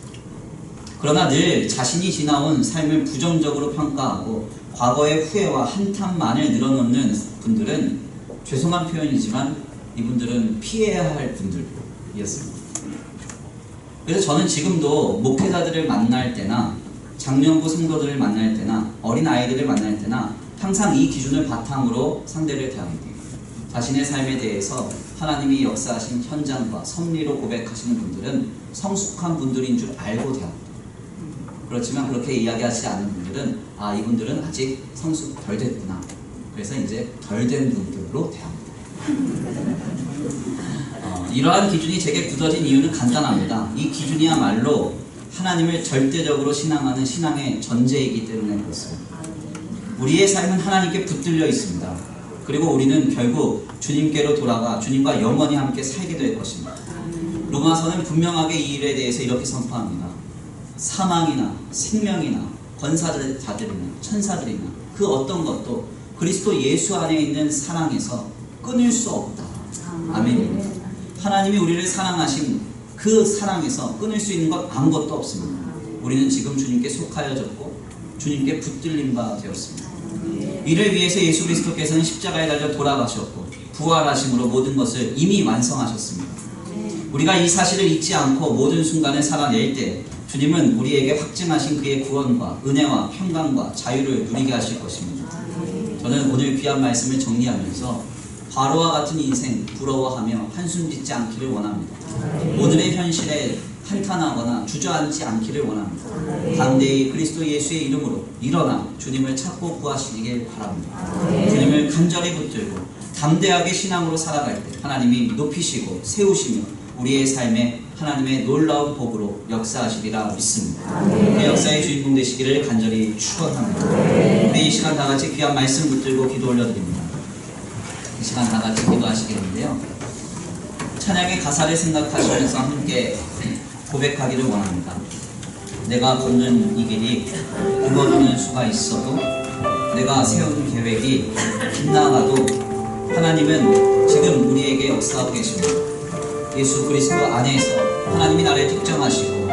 그러나 늘 자신이 지나온 삶을 부정적으로 평가하고 과거의 후회와 한탄만을 늘어놓는 분들은, 죄송한 표현이지만 이분들은 피해야 할 분들이었습니다. 그래서 저는 지금도 목회자들을 만날 때나 장년부 성도들을 만날 때나 어린아이들을 만날 때나 항상 이 기준을 바탕으로 상대를 대합니다. 자신의 삶에 대해서 하나님이 역사하신 현장과 섭리로 고백하시는 분들은 성숙한 분들인 줄 알고 대합니다. 그렇지만 그렇게 이야기하지 않는 분들은 이분들은 아직 성숙 덜 됐구나, 그래서 이제 덜 된 분들로 대합니다. 이러한 기준이 제게 굳어진 이유는 간단합니다. 이 기준이야말로 하나님을 절대적으로 신앙하는 신앙의 전제이기 때문에 그렇습니다. 우리의 삶은 하나님께 붙들려 있습니다. 그리고 우리는 결국 주님께로 돌아가 주님과 영원히 함께 살게 될 것입니다. 로마서는 분명하게 이 일에 대해서 이렇게 선포합니다. 사망이나 생명이나 권사자들이나 천사들이나 그 어떤 것도 그리스도 예수 안에 있는 사랑에서 끊을 수 없다. 아멘입니다. 하나님이 우리를 사랑하신 그 사랑에서 끊을 수 있는 것 아무것도 없습니다. 우리는 지금 주님께 속하여졌고 주님께 붙들린 바 되었습니다. 이를 위해서 예수 그리스도께서는 십자가에 달려 돌아가셨고 부활하심으로 모든 것을 이미 완성하셨습니다. 우리가 이 사실을 잊지 않고 모든 순간을 살아낼 때 주님은 우리에게 확증하신 그의 구원과 은혜와 평강과 자유를 누리게 하실 것입니다. 저는 오늘 귀한 말씀을 정리하면서 바로와 같은 인생 부러워하며 한숨 짓지 않기를 원합니다. 오늘의 현실에 한탄하거나 주저앉지 않기를 원합니다. 담대히 그리스도 예수의 이름으로 일어나 주님을 찾고 구하시길 바랍니다. 주님을 간절히 붙들고 담대하게 신앙으로 살아갈 때 하나님이 높이시고 세우시며 우리의 삶에 하나님의 놀라운 복으로 역사하시리라 믿습니다. 그 역사의 주인공 되시기를 간절히 축원합니다. 우리 이 시간 다 같이 귀한 말씀 붙들고 기도 올려드립니다. 이 시간 다 같이 기도하시겠는데요. 찬양의 가사를 생각하시면서 함께 고백하기를 원합니다. 내가 걷는 이 길이 굽어지는 수가 있어도 내가 세운 계획이 빗나가도 하나님은 지금 우리에게 역사하고 계십니다. 예수 그리스도 안에서 하나님이 나를 특정하시고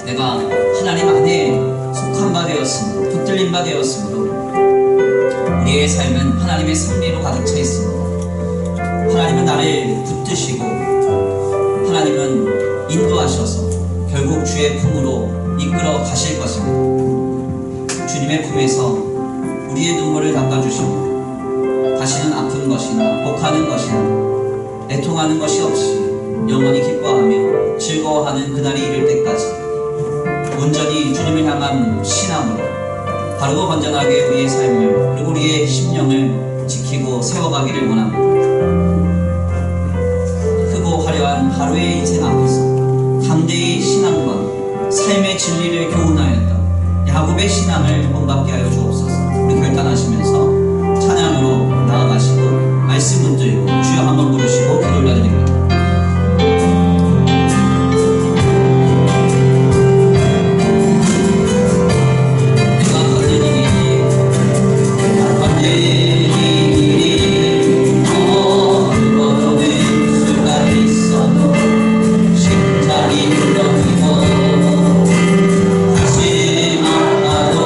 내가 하나님 안에 속한 바 되었으므로 붙들린 바 되었으므로 우리의 삶은 하나님의 승리로 가득 차 있습니다. 하나님은 나를 붙드시고 하나님은 인도하셔서 결국 주의 품으로 이끌어 가실 것입니다. 주님의 품에서 우리의 눈물을 닦아주시고 다시는 아픈 것이나 복하는 것이나 애통하는 것이 없이 영원히 기뻐하며 즐거워하는 그날이 이를 때까지 온전히 주님을 향한 신앙으로 바르고 건전하게 우리의 삶을 그리고 우리의 심령을 지키고 세워가기를 원합니다. 크고 화려한 하루의 인생 앞에서 담대히 신앙과 삶의 진리를 교훈하였다. 야곱의 신앙을 본받게 하여 주옵소서. 우리 결단하시면서 찬양으로 나아가시고 말씀 붙들고 주여 한번 부르시고 기도 올려드립니다. 심장이 울렁이고 가슴 아파도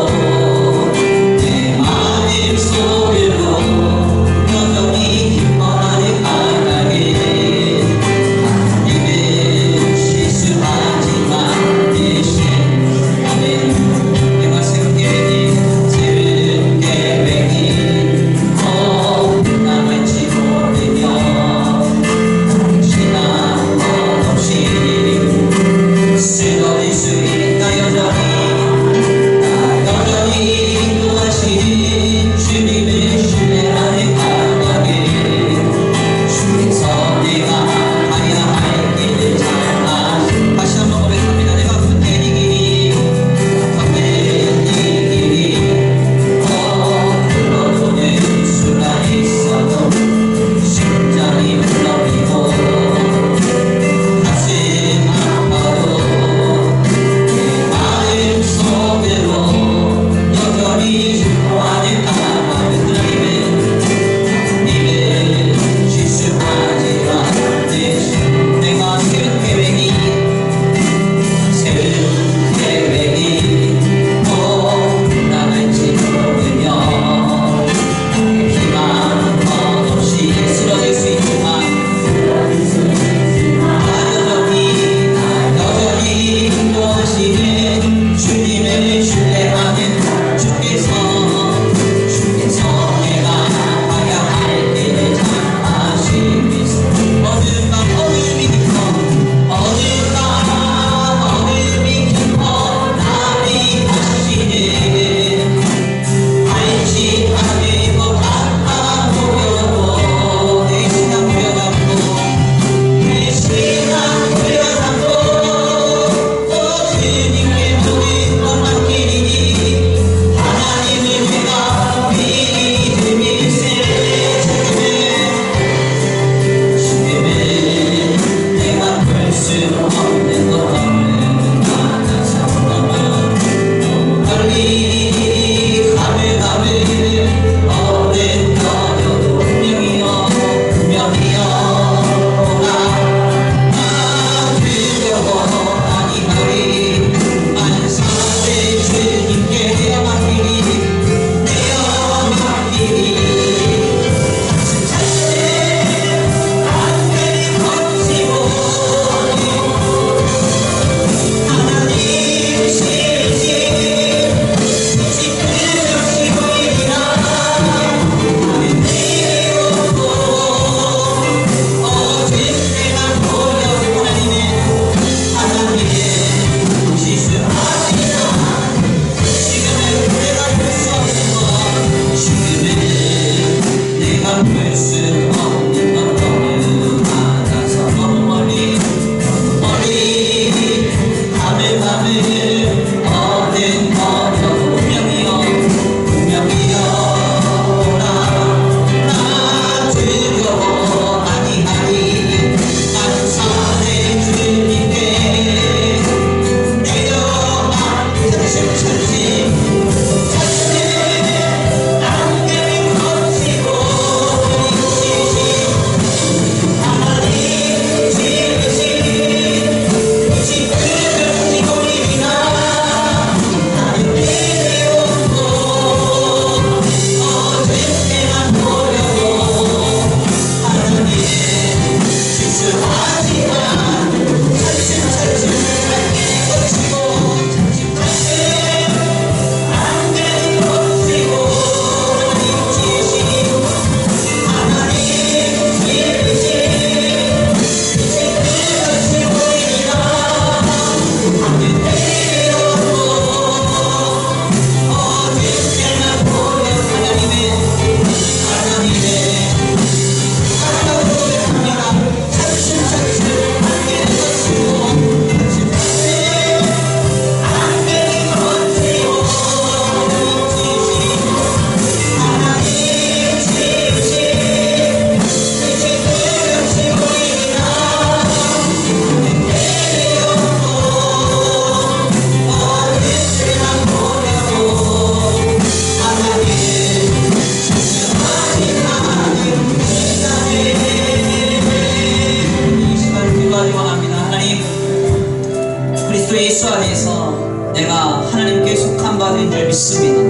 예수 안에서 내가 하나님께 속한 바 된 줄 믿습니다.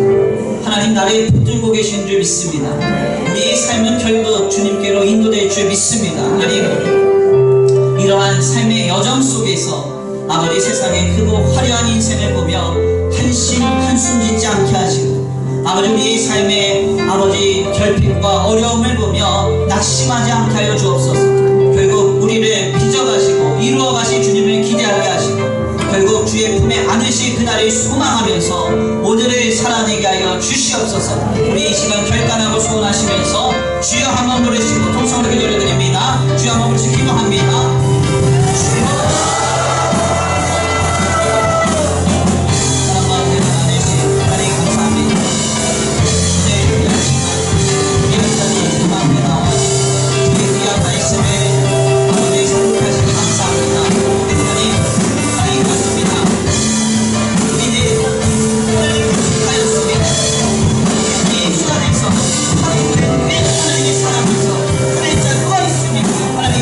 하나님 나를 붙들고 계신 줄 믿습니다. 우리의 삶은 결국 주님께로 인도될 줄 믿습니다. 하나님, 이러한 삶의 여정 속에서 아버지 세상의 크고 화려한 인생을 보며 한숨 짓지 않게 하시고, 아버지 우리의 삶의 아버지 결핍과 어려움을 보며 낙심하지 않게 하여 주옵소서. 결국 우리를 빚어가시고 이루어가신 주님을 기대하게 하시고, 결국 주의 품에 안으실 그날을 소망하면서 오늘을 살아내게 하여 주시옵소서. 우리 이 시간 결단하고 소원하시면서 주여 한번 부르시고 통성으로 기도를 드립니다. 주여 한번 부르시고 기도합니다. 하나님의 사랑에서 살짝 누워있습니까? 하나님,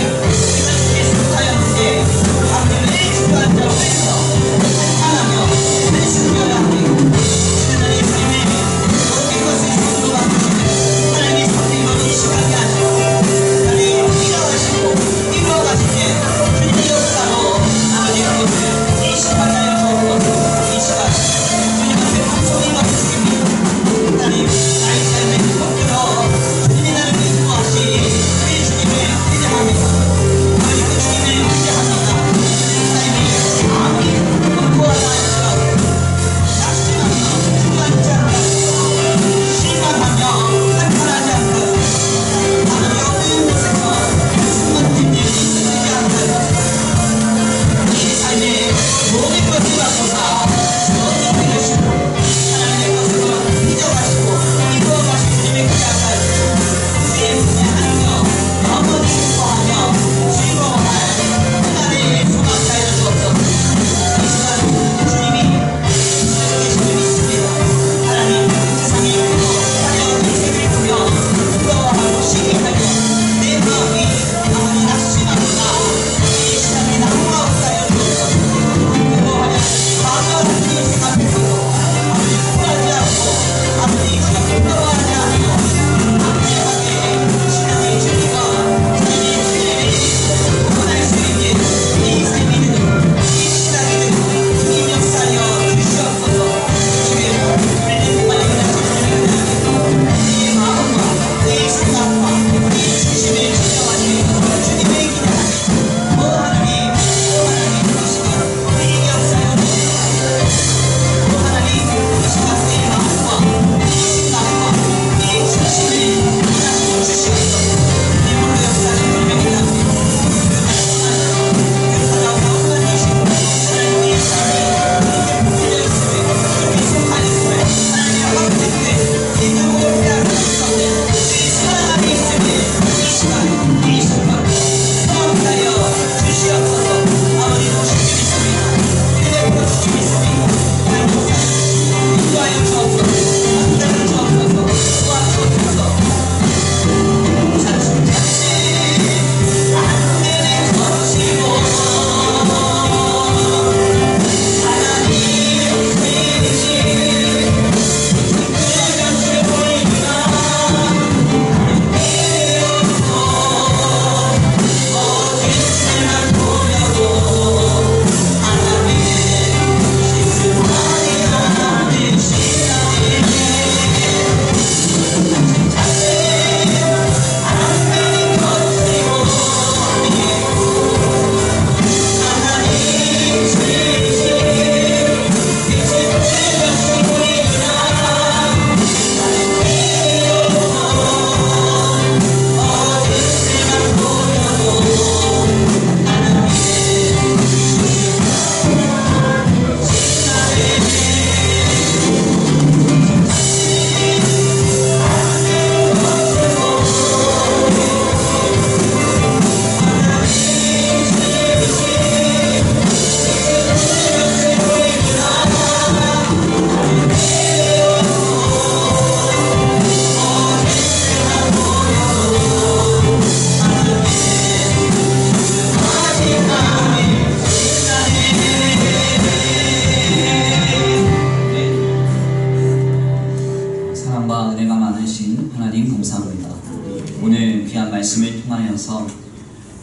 통해서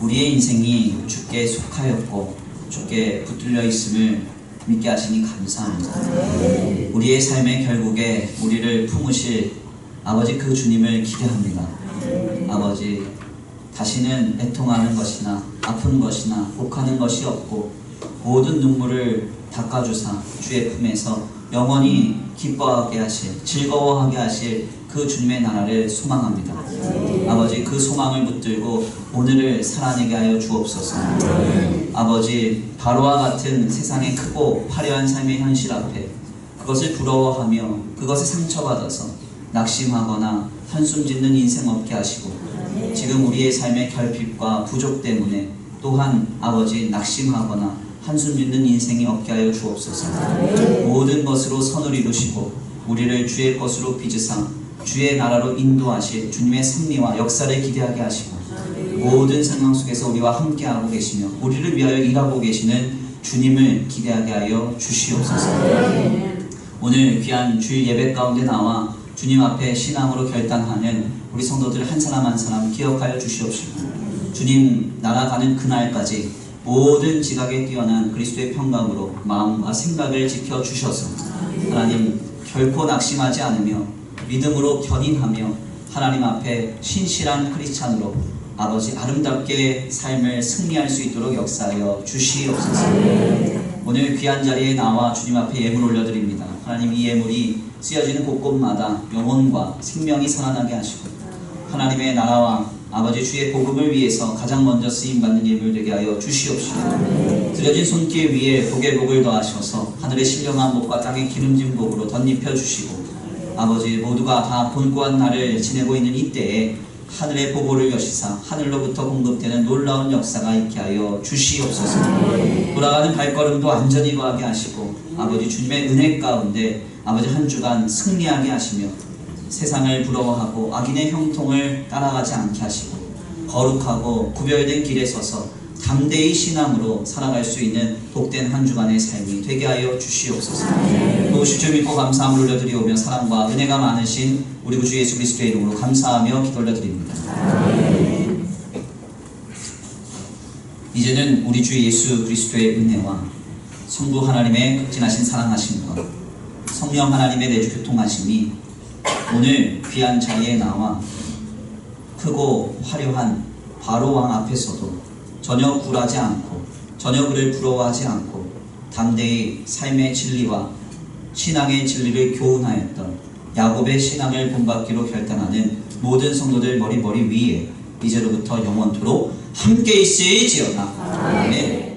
우리의 인생이 주께 속하였고 주께 붙들려 있음을 믿게 하시니 감사합니다. 우리의 삶의 결국에 우리를 품으실 아버지 그 주님을 기대합니다. 아버지, 다시는 애통하는 것이나 아픈 것이나 곡하는 것이 없고 모든 눈물을 닦아주사 주의 품에서 영원히 기뻐하게 하실, 즐거워하게 하실 그 주님의 나라를 소망합니다. 아버지, 그 소망을 붙들고 오늘을 살아내게 하여 주옵소서. 아버지, 바로와 같은 세상의 크고 화려한 삶의 현실 앞에 그것을 부러워하며 그것에 상처받아서 낙심하거나 한숨 짓는 인생 없게 하시고, 지금 우리의 삶의 결핍과 부족 때문에 또한 아버지 낙심하거나 한숨 짓는 인생이 없게 하여 주옵소서. 모든 것으로 선을 이루시고 우리를 주의 것으로 빚으사 주의 나라로 인도하실 주님의 승리와 역사를 기대하게 하시고, 모든 상황 속에서 우리와 함께하고 계시며 우리를 위하여 일하고 계시는 주님을 기대하게 하여 주시옵소서. 오늘 귀한 주일 예배 가운데 나와 주님 앞에 신앙으로 결단하는 우리 성도들 한 사람 한 사람 기억하여 주시옵시고, 주님 날아가는 그날까지 모든 지각에 뛰어난 그리스도의 평강으로 마음과 생각을 지켜주셔서 하나님 결코 낙심하지 않으며 믿음으로 견인하며 하나님 앞에 신실한 크리스찬으로 아버지 아름답게 삶을 승리할 수 있도록 역사하여 주시옵소서. 오늘 귀한 자리에 나와 주님 앞에 예물 올려드립니다. 하나님, 이 예물이 쓰여지는 곳곳마다 영혼과 생명이 살아나게 하시고 하나님의 나라와 아버지 주의 복음을 위해서 가장 먼저 쓰임받는 예물 되게 하여 주시옵시고, 드려진 손길 위에 복의 복을 더하셔서 하늘의 신령한 복과 땅의 기름진 복으로 덧입혀 주시고, 아버지 모두가 다 본고한 날을 지내고 있는 이때에 하늘의 보고를 여시사 하늘로부터 공급되는 놀라운 역사가 있게 하여 주시옵소서. 돌아가는 발걸음도 안전히 거하게 하시고 아버지 주님의 은혜 가운데 아버지 한 주간 승리하게 하시며 세상을 부러워하고 악인의 형통을 따라가지 않게 하시고 거룩하고 구별된 길에 서서 담대히 신앙으로 살아갈 수 있는 복된 한 주간의 삶이 되게 하여 주시옵소서. 도우실 줄 믿고 감사함을 올려드리오며 사랑과 은혜가 많으신 우리 구주 예수 그리스도의 이름으로 감사하며 기도 올려드립니다. 이제는 우리 주 예수 그리스도의 은혜와 성부 하나님의 극진하신 사랑하심과 성령 하나님의 내주 교통하심이 오늘 귀한 자리에 나와 크고 화려한 바로왕 앞에서도 전혀 굴하지 않고 전혀 그를 부러워하지 않고 담대히 삶의 진리와 신앙의 진리를 교훈하였던 야곱의 신앙을 본받기로 결단하는 모든 성도들 머리 위에 이제로부터 영원토록 함께 있을지어다. 아멘.